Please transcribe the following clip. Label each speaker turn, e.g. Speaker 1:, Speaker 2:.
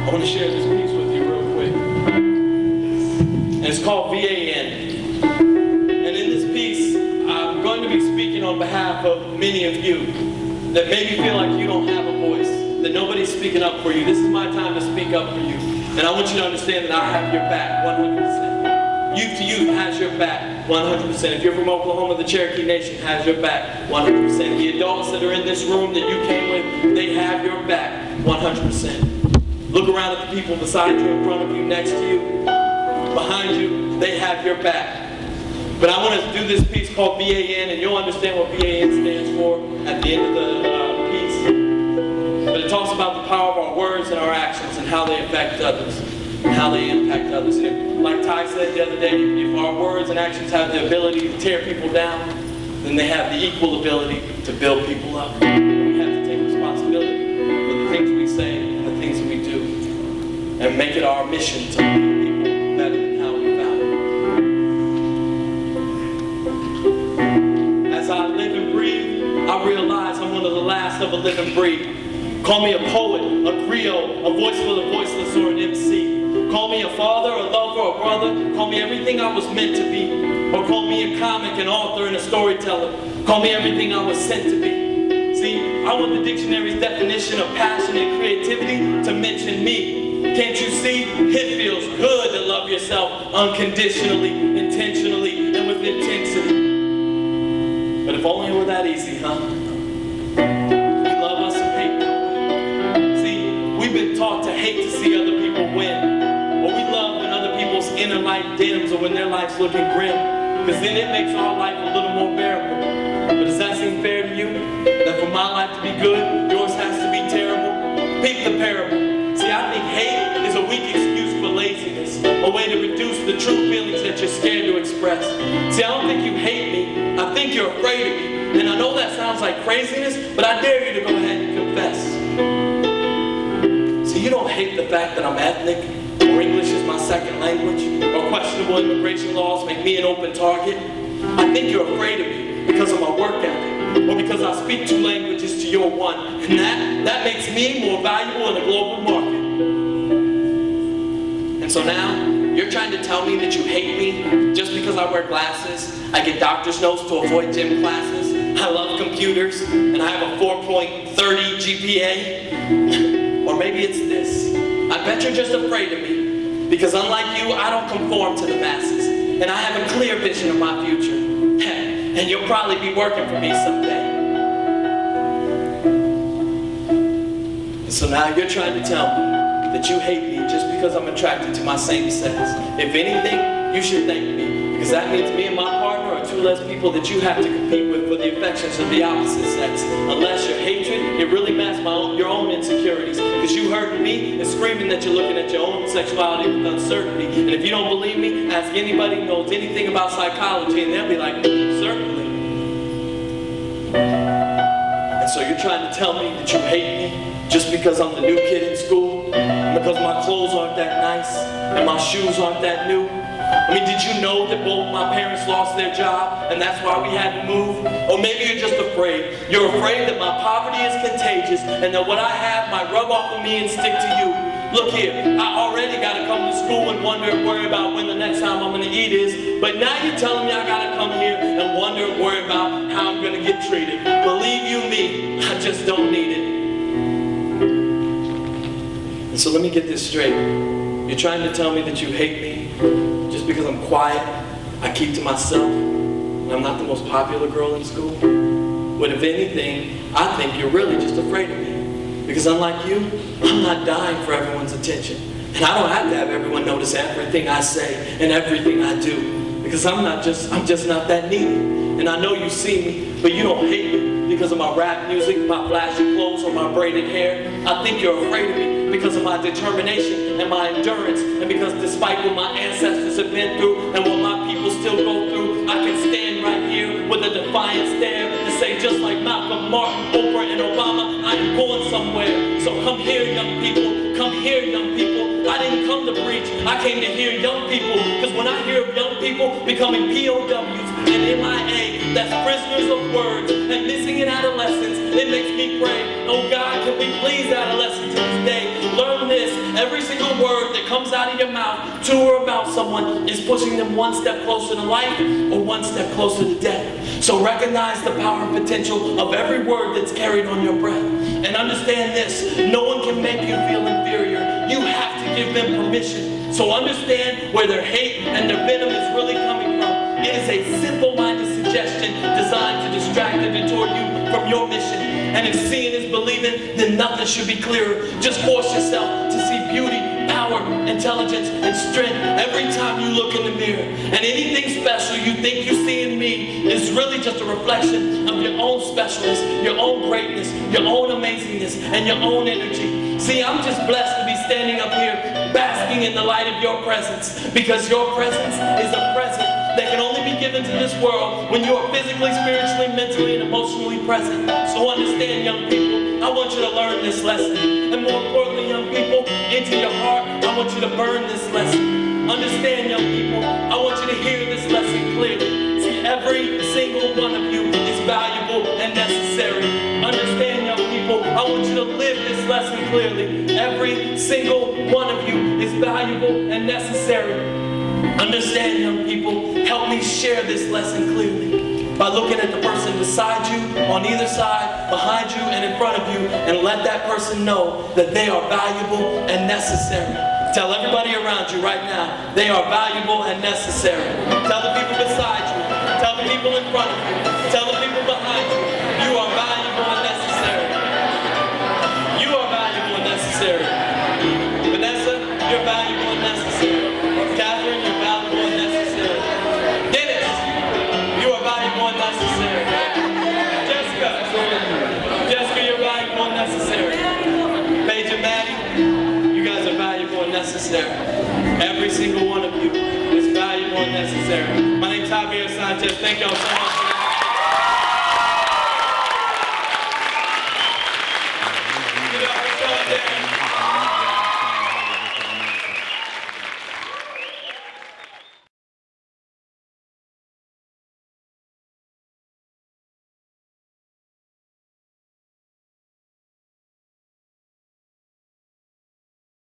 Speaker 1: I want to share this piece with you real quick. And it's called VAN. And in this piece, I'm going to be speaking on behalf of many of you that maybe feel like you don't have a voice, that nobody's speaking up for you. This is my time to speak up for you. And I want you to understand that I have your back 100%. Youth to Youth has your back 100%. If you're from Oklahoma, the Cherokee Nation has your back 100%. The adults that are in this room that you came with, they have your back 100%. Look around at the people beside you, in front of you, next to you, behind you, they have your back. But I want to do this piece called VAN, and you'll understand what VAN stands for at the end of the piece. But it talks about the power of our words and our actions and how they affect others, and how they impact others. And if, like Ty said the other day, if our words and actions have the ability to tear people down, then they have the equal ability to build people up. We have to take responsibility for the things we say and the things that we do, and make it our mission to lead people better than how we found them. As I live and breathe, I realize I'm one of the last of a living breed. Call me a poet, a griot, a voice for the voiceless, or an MC. Call me a father, a lover, a brother. Call me everything I was meant to be. Or call me a comic, an author, and a storyteller. Call me everything I was sent to be. See, I want the dictionary's definition of passion and creativity to mention me. Can't you see? It feels good to love yourself unconditionally, intentionally, and with intensity. But if only it were that easy, huh? We love us and hate them. See, we've been taught to hate to see other people win. Or we love when other people's inner light dims or when their life's looking grim. Because then it makes our life a little more bearable. But does that seem fair to you? That for my life to be good, yours has to be terrible? Peep the parable. See, I think hate is a weak excuse for laziness, a way to reduce the true feelings that you're scared to express. See, I don't think you hate me, I think you're afraid of me. And I know that sounds like craziness, but I dare you to go ahead and confess. See, you don't hate the fact that I'm ethnic, or English is my second language, or questionable immigration laws make me an open target. I think you're afraid of me because of my work ethic, or because I speak two languages to your one, and that makes me more valuable in a global market. And so now, you're trying to tell me that you hate me just because I wear glasses, I get doctor's notes to avoid gym classes, I love computers, and I have a 4.30 GPA? Or maybe it's this. I bet you're just afraid of me, because unlike you, I don't conform to the masses, and I have a clear vision of my future. And you'll probably be working for me someday. And so now you're trying to tell me that you hate me just because I'm attracted to my same sex. If anything, you should thank me, because that means me and my partner are two less people that you have to compete with for the affections of the opposite sex. Unless your hatred, it really masks your own insecurities, because you hurting me and screaming that you're looking at your own sexuality with uncertainty. And if you don't believe me, ask anybody who knows anything about psychology, and they'll be like, certainly. And so you're trying to tell me that you hate me just because I'm the new kid in school, and because my clothes aren't that nice, and my shoes aren't that new? I mean, did you know that both my parents lost their job, and that's why we had to move? Or maybe you're just afraid. You're afraid that my poverty is contagious, and that what I have might rub off of me and stick to you. Look here, I already got to come to school and wonder and worry about when the next time I'm going to eat is, but now you're telling me I got to come here and wonder and worry about how I'm going to get treated. Believe you me, I just don't need it. And so let me get this straight. You're trying to tell me that you hate me just because I'm quiet, I keep to myself, and I'm not the most popular girl in school? But if anything, I think you're really just afraid of me. Because unlike you, I'm not dying for everyone's attention. And I don't have to have everyone notice everything I say and everything I do. Because I'm just not that needy. And I know you see me, but you don't hate me because of my rap music, my flashy clothes, or my braided hair. I think you're afraid of me because of my determination and my endurance, and because despite what my ancestors have been through and what my people still go through, I can stand right here with a defiant stare and say, just like Malcolm, Martin, Oprah, and Obama, I am going somewhere. So come here, young people. Come here, young people. I didn't come to preach. I came to hear young people. Because when I hear of young people becoming POWs and MIA, that's prisoners of words, and missing in adolescence, it makes me pray, oh God, can we please adolescents in this day learn this? Every single word that comes out of your mouth to or about someone is pushing them one step closer to life or one step closer to death. So recognize the power and potential of every word that's carried on your breath. And understand this, no one can make you feel inferior. You have to give them permission. So understand where their hate and their venom is really coming from. It is a simple-minded suggestion designed to distract and detour you from your mission. And if seeing is believing, then nothing should be clearer. Just force yourself to see beauty, power, intelligence, and strength every time you look in the mirror. And anything special you think you see in me is really just a reflection of your own specialness, your own greatness, your own amazingness, and your own energy. See, I'm just blessed to be standing up here basking in the light of your presence, because your presence is a present that can only be given to this world when you are physically, spiritually, mentally, and emotionally present. So understand, young people, I want you to learn this lesson. And more importantly, young people, into your heart, I want you to burn this lesson. Understand, young people, I want you to hear this lesson clearly. See, every single one of you is valuable and necessary. Understand, young people, I want you to live this lesson clearly. Every single one of you is valuable and necessary. Understand, young people, help me share this lesson clearly by looking at the person beside you, on either side, behind you, and in front of you, and let that person know that they are valuable and necessary. Tell everybody around you right now, they are valuable and necessary. Tell the people beside you, tell the people in front of you, tell the people behind you, you are valuable and necessary. You are valuable and necessary. Vanessa, you're valuable and necessary. Catherine, you're valuable and necessary. Dennis, you are valuable and necessary. Jessica, you're valuable and necessary. Paige and Maddie, you guys are valuable and necessary. Every single one of you is valuable and necessary. My name's Javier Sanchez. Thank y'all so much.